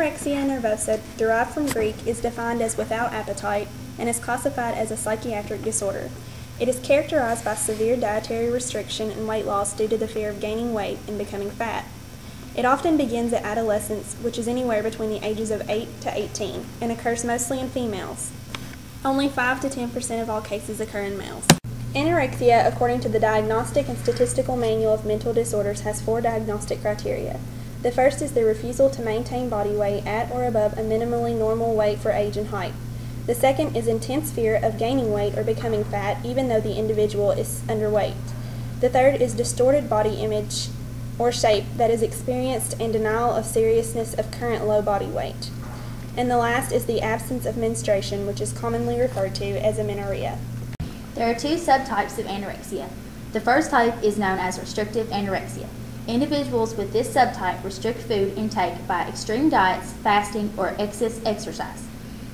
Anorexia nervosa, derived from Greek, is defined as without appetite and is classified as a psychiatric disorder. It is characterized by severe dietary restriction and weight loss due to the fear of gaining weight and becoming fat. It often begins at adolescence, which is anywhere between the ages of 8 to 18, and occurs mostly in females. Only 5 to 10% of all cases occur in males. Anorexia, according to the Diagnostic and Statistical Manual of Mental Disorders, has 4 diagnostic criteria. The first is the refusal to maintain body weight at or above a minimally normal weight for age and height. The second is intense fear of gaining weight or becoming fat, even though the individual is underweight. The third is distorted body image or shape that is experienced and denial of seriousness of current low body weight. And the last is the absence of menstruation, which is commonly referred to as amenorrhea. There are 2 subtypes of anorexia. The first type is known as restrictive anorexia. Individuals with this subtype restrict food intake by extreme diets, fasting, or excess exercise.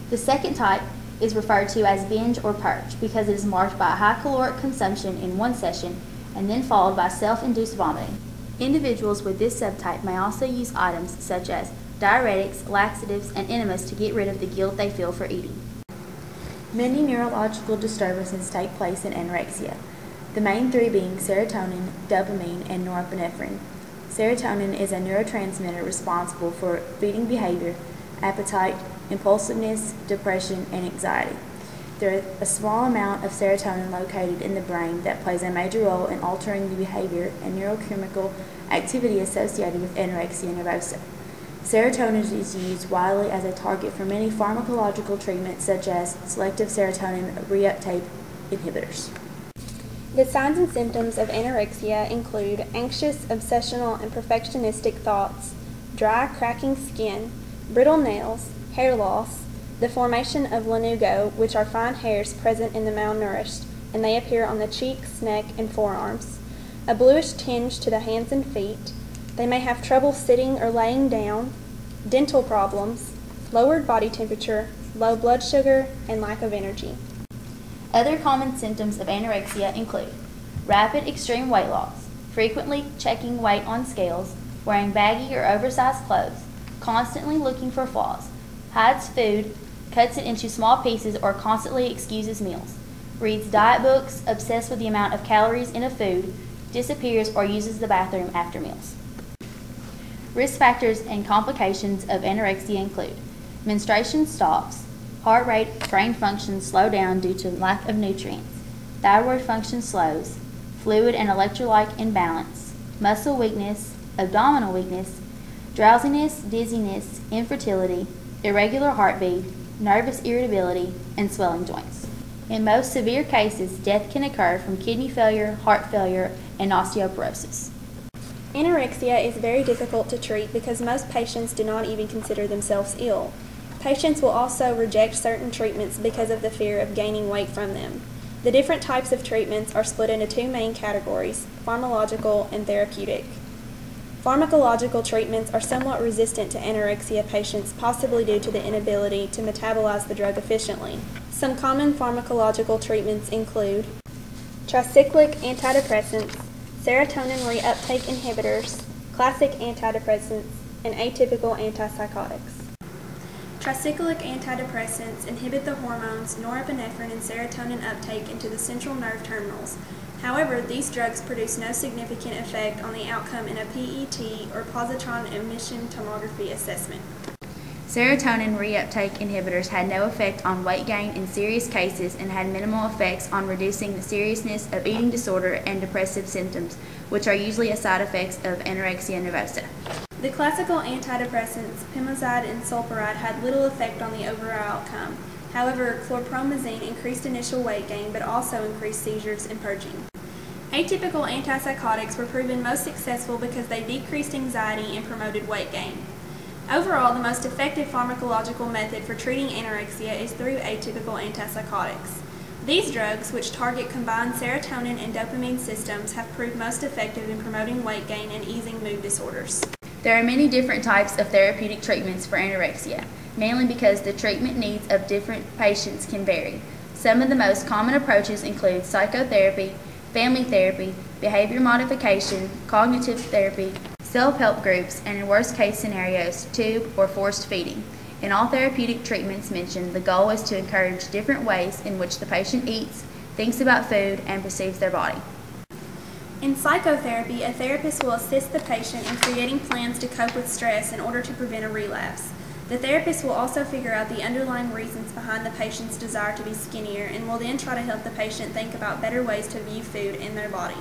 The second type is referred to as binge or purge because it is marked by high caloric consumption in one session and then followed by self-induced vomiting. Individuals with this subtype may also use items such as diuretics, laxatives, and enemas to get rid of the guilt they feel for eating. Many neurological disturbances take place in anorexia, the main 3 being serotonin, dopamine, and norepinephrine. Serotonin is a neurotransmitter responsible for feeding behavior, appetite, impulsiveness, depression, and anxiety. There is a small amount of serotonin located in the brain that plays a major role in altering the behavior and neurochemical activity associated with anorexia nervosa. Serotonin is used widely as a target for many pharmacological treatments such as selective serotonin reuptake inhibitors. The signs and symptoms of anorexia include anxious, obsessional, and perfectionistic thoughts, dry, cracking skin, brittle nails, hair loss, the formation of lanugo, which are fine hairs present in the malnourished, and they appear on the cheeks, neck, and forearms, a bluish tinge to the hands and feet. They may have trouble sitting or laying down, dental problems, lowered body temperature, low blood sugar, and lack of energy. Other common symptoms of anorexia include rapid extreme weight loss, frequently checking weight on scales, wearing baggy or oversized clothes, constantly looking for flaws, hides food, cuts it into small pieces, or constantly excuses meals, reads diet books, obsessed with the amount of calories in a food, disappears, or uses the bathroom after meals. Risk factors and complications of anorexia include menstruation stops, heart rate, brain function slow down due to lack of nutrients, thyroid function slows, fluid and electrolyte imbalance, muscle weakness, abdominal weakness, drowsiness, dizziness, infertility, irregular heartbeat, nervous irritability, and swelling joints. In most severe cases, death can occur from kidney failure, heart failure, and osteoporosis. Anorexia is very difficult to treat because most patients do not even consider themselves ill. Patients will also reject certain treatments because of the fear of gaining weight from them. The different types of treatments are split into 2 main categories, pharmacological and therapeutic. Pharmacological treatments are somewhat resistant to anorexia patients, possibly due to the inability to metabolize the drug efficiently. Some common pharmacological treatments include tricyclic antidepressants, serotonin reuptake inhibitors, classic antidepressants, and atypical antipsychotics. Tricyclic antidepressants inhibit the hormones norepinephrine and serotonin uptake into the central nerve terminals. However, these drugs produce no significant effect on the outcome in a PET or positron emission tomography assessment. Serotonin reuptake inhibitors had no effect on weight gain in serious cases and had minimal effects on reducing the seriousness of eating disorder and depressive symptoms, which are usually a side effects of anorexia nervosa. The classical antidepressants, pimozide and sulpiride, had little effect on the overall outcome. However, chlorpromazine increased initial weight gain but also increased seizures and purging. Atypical antipsychotics were proven most successful because they decreased anxiety and promoted weight gain. Overall, the most effective pharmacological method for treating anorexia is through atypical antipsychotics. These drugs, which target combined serotonin and dopamine systems, have proved most effective in promoting weight gain and easing mood disorders. There are many different types of therapeutic treatments for anorexia, mainly because the treatment needs of different patients can vary. Some of the most common approaches include psychotherapy, family therapy, behavior modification, cognitive therapy, self-help groups, and in worst-case scenarios, tube or forced feeding. In all therapeutic treatments mentioned, the goal is to encourage different ways in which the patient eats, thinks about food, and perceives their body. In psychotherapy, a therapist will assist the patient in creating plans to cope with stress in order to prevent a relapse. The therapist will also figure out the underlying reasons behind the patient's desire to be skinnier and will then try to help the patient think about better ways to view food in their body.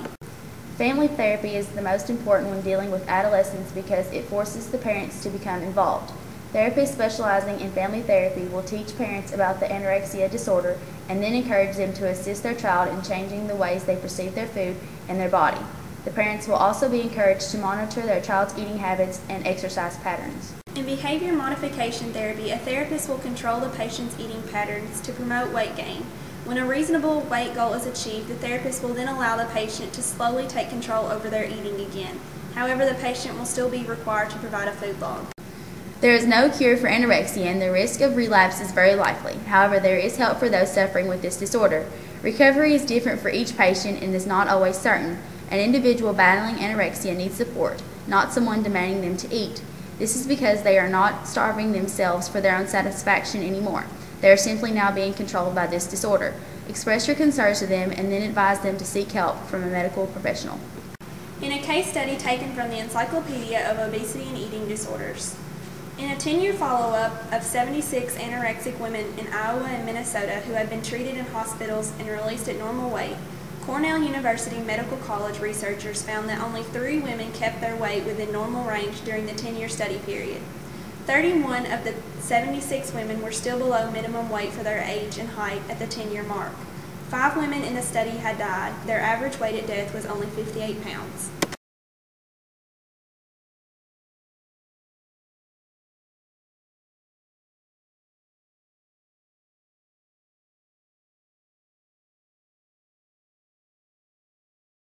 Family therapy is the most important when dealing with adolescents because it forces the parents to become involved. Therapists specializing in family therapy will teach parents about the anorexia disorder and then encourage them to assist their child in changing the ways they perceive their food and their body. The parents will also be encouraged to monitor their child's eating habits and exercise patterns. In behavior modification therapy, a therapist will control the patient's eating patterns to promote weight gain. When a reasonable weight goal is achieved, the therapist will then allow the patient to slowly take control over their eating again. However, the patient will still be required to provide a food log. There is no cure for anorexia and the risk of relapse is very likely. However, there is help for those suffering with this disorder. Recovery is different for each patient and is not always certain. An individual battling anorexia needs support, not someone demanding them to eat. This is because they are not starving themselves for their own satisfaction anymore. They are simply now being controlled by this disorder. Express your concerns to them and then advise them to seek help from a medical professional. In a case study taken from the Encyclopedia of Obesity and Eating Disorders. In a 10-year follow-up of 76 anorexic women in Iowa and Minnesota who had been treated in hospitals and released at normal weight, Cornell University Medical College researchers found that only 3 women kept their weight within normal range during the 10-year study period. 31 of the 76 women were still below minimum weight for their age and height at the 10-year mark. 5 women in the study had died. Their average weight at death was only 58 pounds.